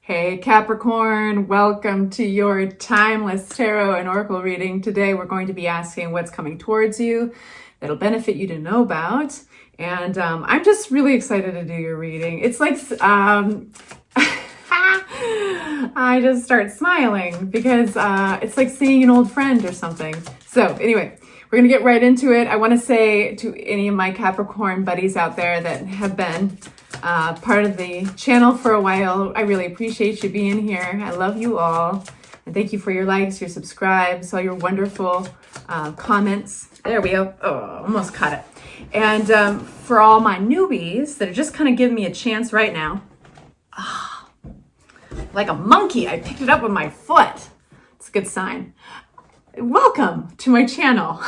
Hey Capricorn, welcome to your timeless tarot and oracle reading. Today we're going to be asking what's coming towards you that'll benefit you to know about. And I'm just really excited to do your reading. It's like, I just start smiling because it's like seeing an old friend or something. So anyway, we're gonna get right into it. I wanna say to any of my Capricorn buddies out there that have been part of the channel for a while, I really appreciate you being here. I love you all. And thank you for your likes, your subscribes, all your wonderful comments. There we go. Oh, almost caught it. And for all my newbies that are just kind of giving me a chance right now, like a monkey, I picked it up with my foot. It's a good sign. Welcome to my channel.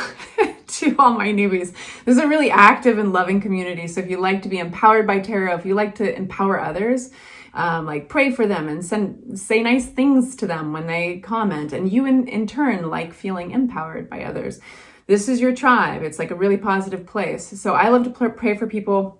To all my newbies. This is a really active and loving community. So if you like to be empowered by tarot, if you like to empower others, like pray for them and say nice things to them when they comment, and you in turn like feeling empowered by others, this is your tribe. It's like a really positive place. So I love to pray for people.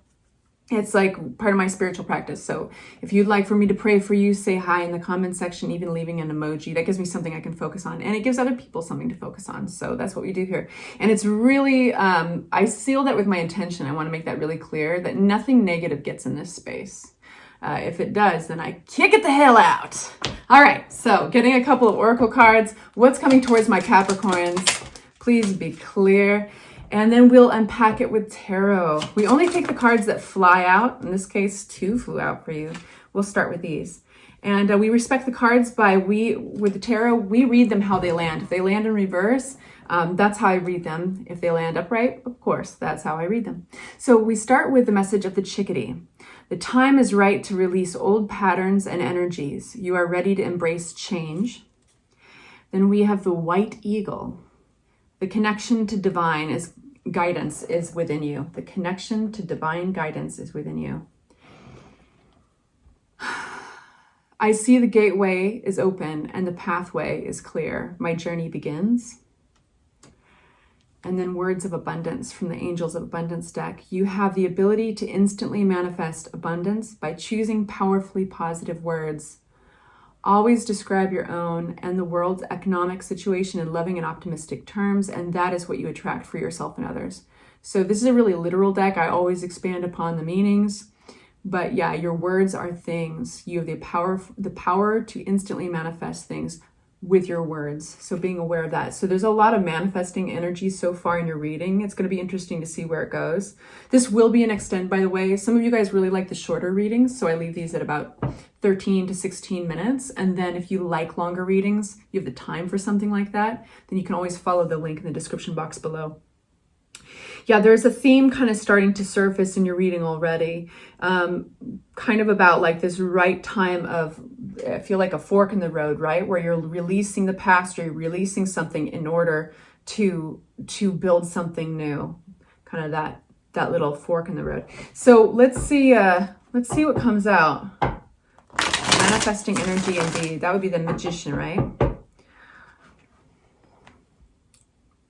It's like part of my spiritual practice. So if you'd like for me to pray for you, say hi in the comment section, even leaving an emoji. That gives me something I can focus on. And it gives other people something to focus on. So that's what we do here. And it's really, I seal that with my intention. I want to make that really clear that nothing negative gets in this space. If it does, then I kick it the hell out. All right. So getting a couple of oracle cards. What's coming towards my Capricorns? Please be clear. And then we'll unpack it with tarot. We only take the cards that fly out. In this case, 2 flew out for you. We'll start with these. And we respect the cards with the tarot, we read them how they land. If they land in reverse, that's how I read them. If they land upright, of course, that's how I read them. So we start with the message of the chickadee. The time is right to release old patterns and energies. You are ready to embrace change. Then we have the white eagle. The connection to divine guidance is within you. The connection to divine guidance is within you. I see the gateway is open and the pathway is clear. My journey begins. And then words of abundance from the Angels of Abundance deck. You have the ability to instantly manifest abundance by choosing powerfully positive words. Always describe your own and the world's economic situation in loving and optimistic terms, and that is what you attract for yourself and others. So this is a really literal deck. I always expand upon the meanings, but yeah, your words are things. You have the power to instantly manifest things with your words. So being aware of that. So there's a lot of manifesting energy so far in your reading. It's going to be interesting to see where it goes. This will be an extend, by the way. Some of you guys really like the shorter readings, so I leave these at about 13 to 16 minutes. And then if you like longer readings, you have the time for something like that, then you can always follow the link in the description box below. Yeah, there's a theme kind of starting to surface in your reading already, kind of about like this right time of, I feel like a fork in the road, right? Where you're releasing the past or you're releasing something in order to build something new, kind of that little fork in the road. So let's see what comes out. Manifesting energy indeed. That would be the Magician, right?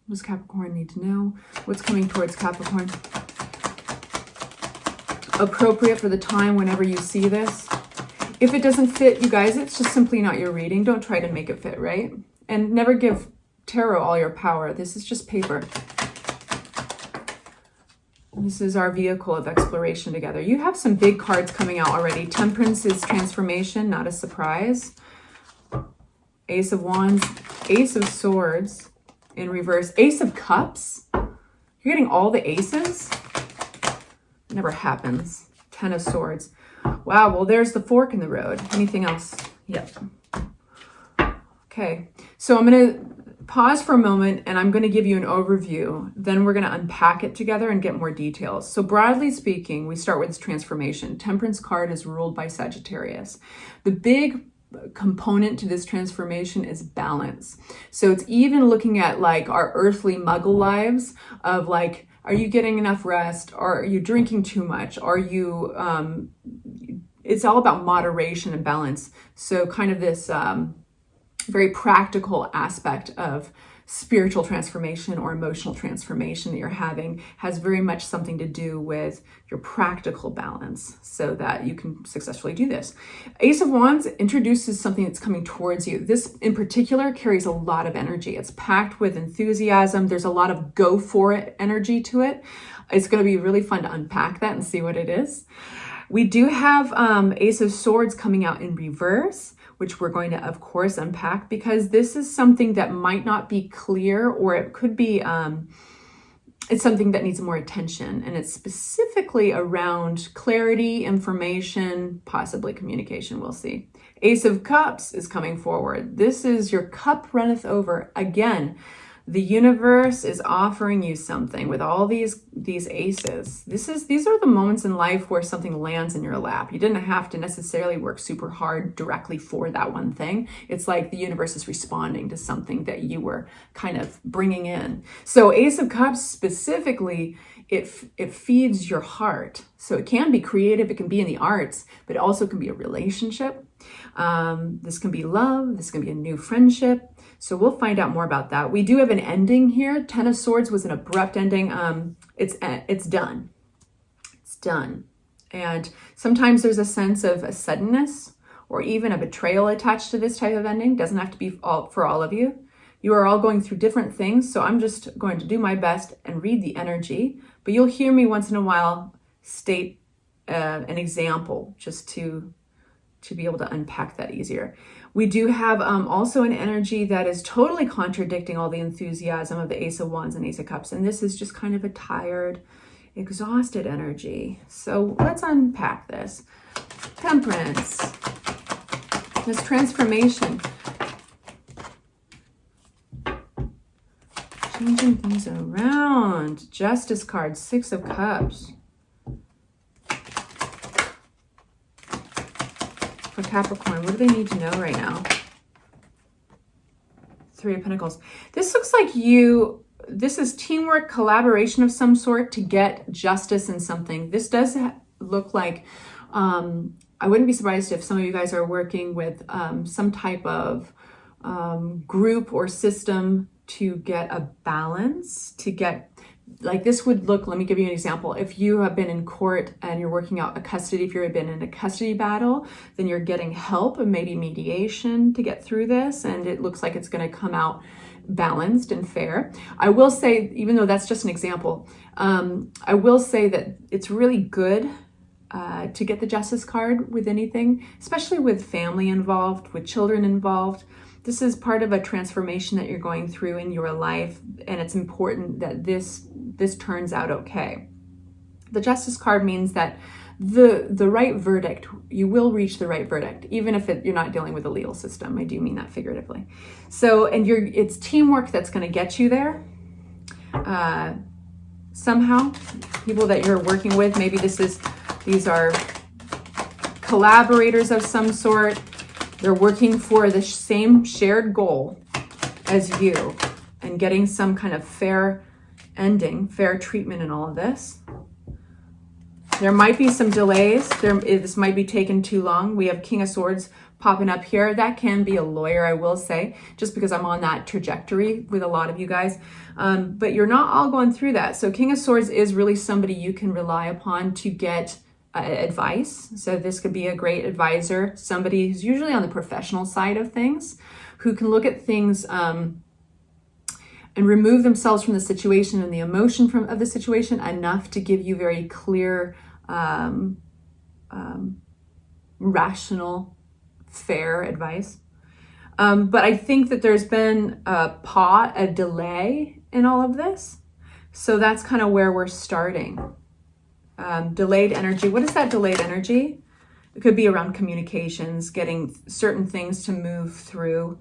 What does Capricorn need to know? What's coming towards Capricorn? Appropriate for the time whenever you see this. If it doesn't fit, you guys, it's just simply not your reading. Don't try to make it fit, right? And never give tarot all your power. This is just paper. This is our vehicle of exploration together. You have some big cards coming out already. Temperance is transformation, not a surprise. Ace of Wands, Ace of Swords in reverse. Ace of Cups. You're getting all the aces? It never happens. 10 of Swords. Wow, well, there's the fork in the road. Anything else? Yep. Okay, so I'm going to pause for a moment and I'm going to give you an overview. Then we're going to unpack it together and get more details. So broadly speaking, we start with this transformation. Temperance card is ruled by Sagittarius. The big component to this transformation is balance. So it's even looking at like our earthly muggle lives of like, are you getting enough rest? Are you drinking too much? Are you, it's all about moderation and balance. So kind of this very practical aspect of spiritual transformation or emotional transformation that you're having has very much something to do with your practical balance so that you can successfully do this. Ace of Wands introduces something that's coming towards you. This in particular carries a lot of energy. It's packed with enthusiasm. There's a lot of go for it energy to it. It's going to be really fun to unpack that and see what it is. We do have Ace of Swords coming out in reverse, which we're going to, of course, unpack because this is something that might not be clear, or it could be, it's something that needs more attention. And it's specifically around clarity, information, possibly communication. We'll see. Ace of Cups is coming forward. This is your cup runneth over. Again, the universe is offering you something with all these aces. These are the moments in life where something lands in your lap. You didn't have to necessarily work super hard directly for that one thing. It's like the universe is responding to something that you were kind of bringing in. So Ace of Cups specifically, it feeds your heart. So it can be creative, it can be in the arts, but it also can be a relationship. This can be love, this can be a new friendship. So we'll find out more about that. We do have an ending here. 10 of Swords was an abrupt ending. It's done. It's done. And sometimes there's a sense of a suddenness or even a betrayal attached to this type of ending. Doesn't have to be for all of you. You are all going through different things. So I'm just going to do my best and read the energy. But you'll hear me once in a while state an example just to be able to unpack that easier. We do have also an energy that is totally contradicting all the enthusiasm of the Ace of Wands and Ace of Cups. And this is just kind of a tired, exhausted energy. So let's unpack this. Temperance, this transformation, changing things around. Justice card, 6 of Cups. For Capricorn, what do they need to know right now? 3 of Pentacles. This looks like this is teamwork, collaboration of some sort to get justice in something. This does look like, I wouldn't be surprised if some of you guys are working with some type of group or system to get a balance, to get, like this would look, let me give you an example. If you have been in court and you're working out a custody, if you've been in a custody battle, then you're getting help and maybe mediation to get through this. And it looks like it's going to come out balanced and fair. I will say, even though that's just an example, I will say that it's really good to get the Justice card with anything, especially with family involved, with children involved. This is part of a transformation that you're going through in your life, and it's important that this turns out okay. The Justice card means that the right verdict, you will reach the right verdict, even if you're not dealing with the legal system. I do mean that figuratively. So, and it's teamwork that's going to get you there. Somehow, people that you're working with, maybe these are collaborators of some sort. They're working for the same shared goal as you and getting some kind of fair ending, fair treatment in all of this. There might be some delays. This might be taking too long. We have King of Swords popping up here. That can be a lawyer, I will say, just because I'm on that trajectory with a lot of you guys. But you're not all going through that. So King of Swords is really somebody you can rely upon to get advice. So this could be a great advisor, somebody who's usually on the professional side of things, who can look at things and remove themselves from the situation and the emotion of the situation enough to give you very clear, rational, fair advice. But I think that there's been a delay in all of this. So that's kind of where we're starting. Delayed energy. What is that delayed energy? It could be around communications, getting certain things to move through,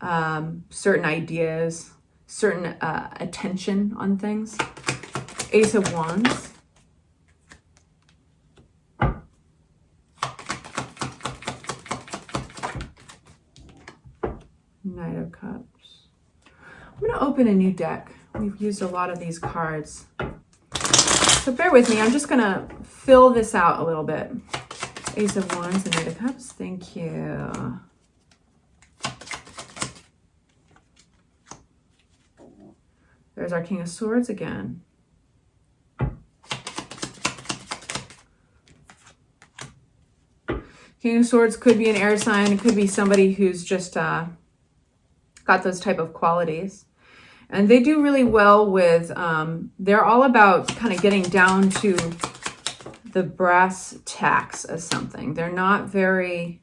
certain ideas, certain attention on things. Ace of Wands. Knight of Cups. I'm going to open a new deck. We've used a lot of these cards. So bear with me. I'm just going to fill this out a little bit. Ace of Wands and Knight of Cups. Thank you. There's our King of Swords again. King of Swords could be an air sign. It could be somebody who's just got those type of qualities. And they do really well with, they're all about kind of getting down to the brass tacks of something. They're not very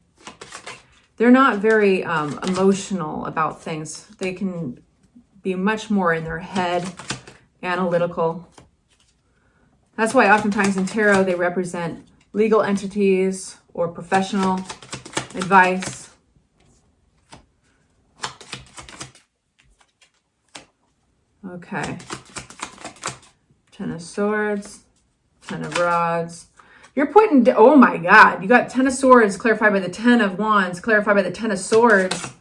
emotional about things. They can be much more in their head, analytical. That's why oftentimes in tarot they represent legal entities or professional advice. Okay. 10 of Swords, 10 of Rods. You're putting, oh my God, you got 10 of Swords clarified by the 10 of Wands, clarified by the 10 of Swords,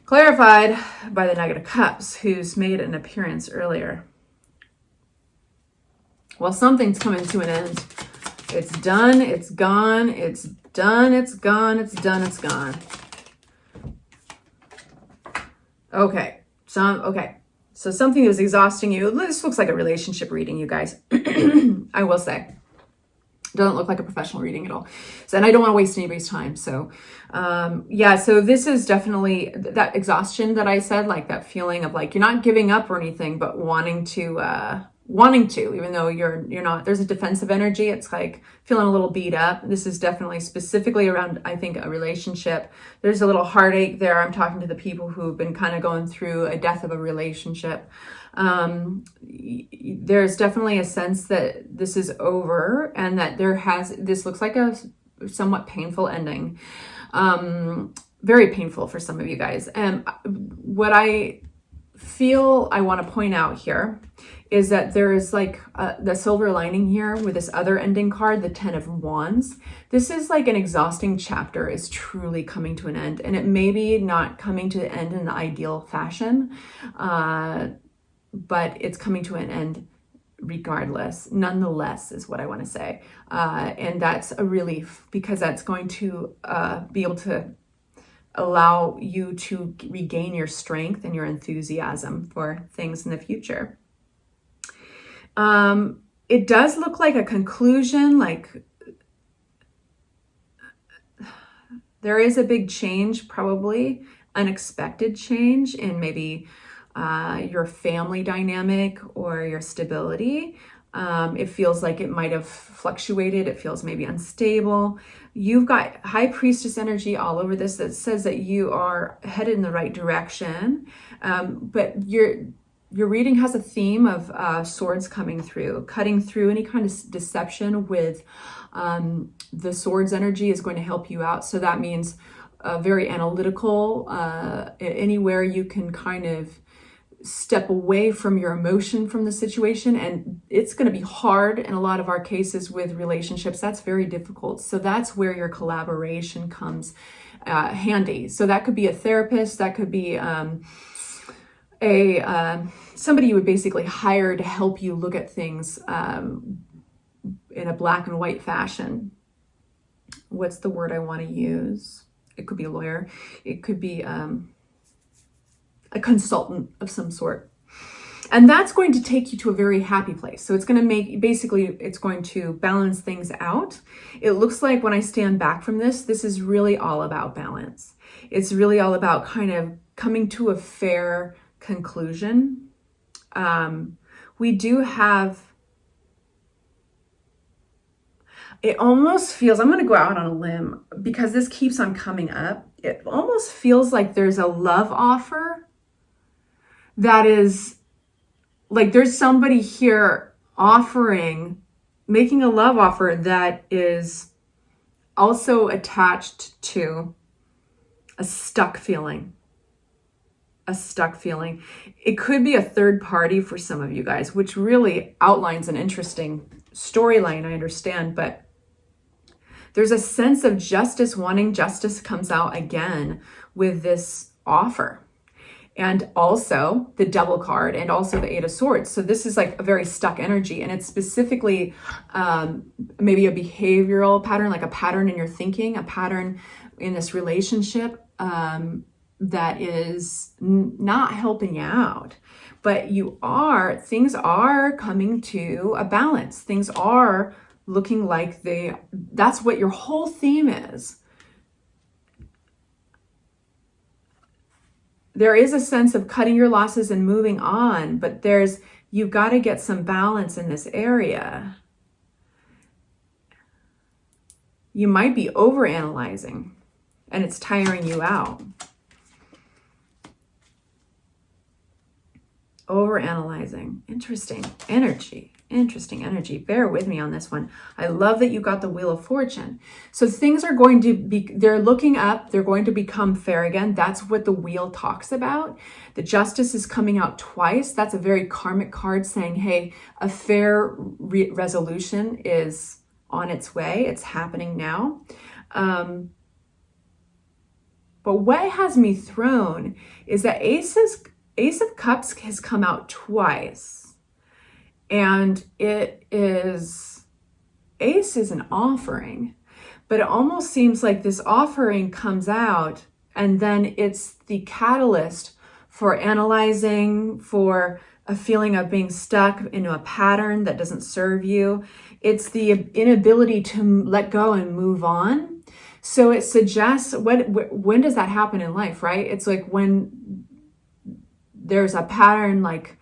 clarified by the Knight of Cups, who's made an appearance earlier. Well, something's coming to an end. It's done, it's gone, it's done, it's gone, it's done, it's gone. Okay, so something that was exhausting you. This looks like a relationship reading, you guys. I will say. Doesn't look like a professional reading at all. So, and I don't want to waste anybody's time. So, yeah, so this is definitely that exhaustion that I said, like that feeling of like, you're not giving up or anything, but wanting to, even though you're not, there's a defensive energy. It's like feeling a little beat up. This is definitely specifically around, I think, a relationship. There's a little heartache there. I'm talking to the people who've been kind of going through a death of a relationship. There's definitely a sense that this is over and that this looks like a somewhat painful ending. Very painful for some of you guys. And what I feel I want to point out here is that there is like the silver lining here with this other ending card, the 10 of Wands. This is like an exhausting chapter is truly coming to an end, and it may be not coming to the end in the ideal fashion, but it's coming to an end regardless, nonetheless, is what I want to say. And that's a relief, because that's going to be able to allow you to regain your strength and your enthusiasm for things in the future. It does look like a conclusion, like there is a big change, probably unexpected change in maybe your family dynamic or your stability. It feels like it might have fluctuated. It feels maybe unstable. You've got High Priestess energy all over this that says that you are headed in the right direction. But your reading has a theme of swords coming through, cutting through any kind of deception with the swords energy is going to help you out. So that means very analytical, anywhere you can kind of step away from your emotion from the situation. And it's going to be hard in a lot of our cases with relationships. That's very difficult. So that's where your collaboration comes handy. So that could be a therapist. That could be somebody you would basically hire to help you look at things in a black and white fashion. What's the word I want to use? It could be a lawyer. It could be a consultant of some sort. And that's going to take you to a very happy place. So it's going to it's going to balance things out. It looks like when I stand back from this is really all about balance. It's really all about kind of coming to a fair conclusion. We do have, it almost feels, I'm going to go out on a limb because this keeps on coming up. It almost feels like there's a love offer that is like there's somebody here making a love offer that is also attached to a stuck feeling. It could be a third party for some of you guys, which really outlines an interesting storyline, I understand, but there's a sense of justice, wanting justice comes out again with this offer. And also the Devil card and also the Eight of Swords. So this is like a very stuck energy, and it's specifically maybe a behavioral pattern, like a pattern in your thinking, a pattern in this relationship that is not helping you out. but things are coming to a balance. Things are looking like that's what your whole theme is. There is a sense of cutting your losses and moving on, but you've got to get some balance in this area. You might be overanalyzing and it's tiring you out. Overanalyzing. Interesting energy. Bear with me on this one. I love that you got the Wheel of Fortune. So things are going to be, they're looking up, they're going to become fair again. That's what the wheel talks about. The Justice is coming out twice. That's a very karmic card saying, hey, a fair resolution is on its way. It's happening now. But what has me thrown is that Ace of Cups has come out twice. And Ace is an offering, but it almost seems like this offering comes out and then it's the catalyst for analyzing, for a feeling of being stuck into a pattern that doesn't serve you. It's the inability to let go and move on. So it suggests, when does that happen in life, right? It's like when there's a pattern, like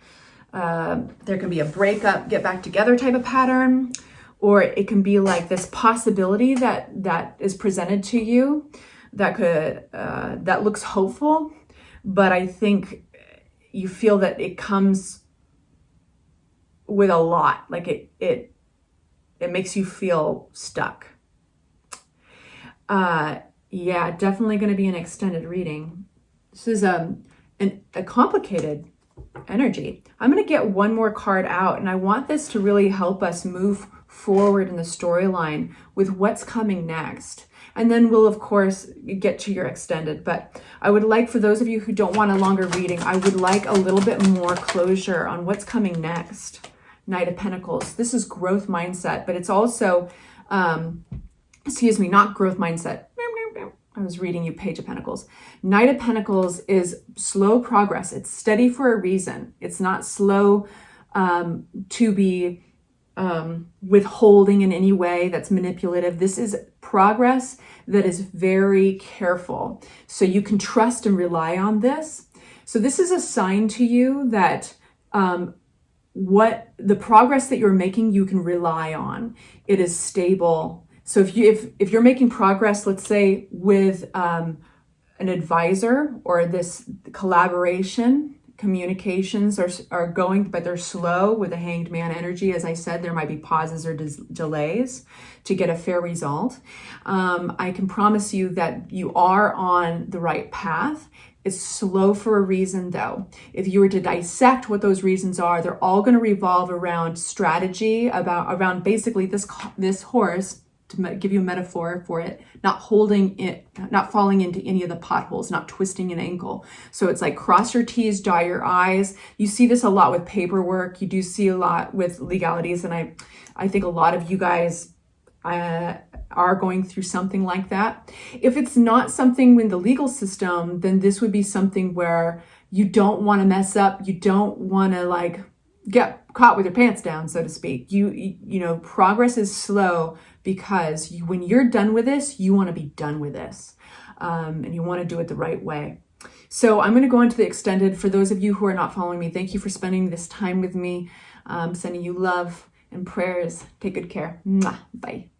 there can be a breakup, get back together type of pattern, or it can be like this possibility that is presented to you that looks hopeful, but I think you feel that it comes with a lot, like it makes you feel stuck. Yeah, definitely going to be an extended reading. This is a complicated energy. I'm going to get one more card out, and I want this to really help us move forward in the storyline with what's coming next. And then we'll, of course, get to your extended. But I would like, for those of you who don't want a longer reading, I would like a little bit more closure on what's coming next. Knight of Pentacles. This is growth mindset, but it's also, not growth mindset. I was reading you Page of Pentacles. Knight of Pentacles is slow progress. It's steady for a reason. It's not slow to be withholding in any way that's manipulative. This is progress that is very careful. So you can trust and rely on this. So this is a sign to you that what the progress that you're making, you can rely on. It is stable. So if you're making progress, let's say with an advisor or this collaboration, communications are going, but they're slow with the Hanged Man energy. As I said, there might be pauses or delays to get a fair result. I can promise you that you are on the right path. It's slow for a reason, though. If you were to dissect what those reasons are, they're all going to revolve around strategy, around basically this horse, to give you a metaphor for it, not holding it, not falling into any of the potholes, not twisting an ankle. So it's like cross your T's, dot your I's. You see this a lot with paperwork. You do see a lot with legalities. And I think a lot of you guys are going through something like that. If it's not something in the legal system, then this would be something where you don't want to mess up. You don't want to like get caught with your pants down, so to speak. You know, progress is slow because when you're done with this, you want to be done with this. And you want to do it the right way. So I'm going to go into the extended. For those of you who are not following me, thank you for spending this time with me. Sending you love and prayers. Take good care. Mwah. Bye.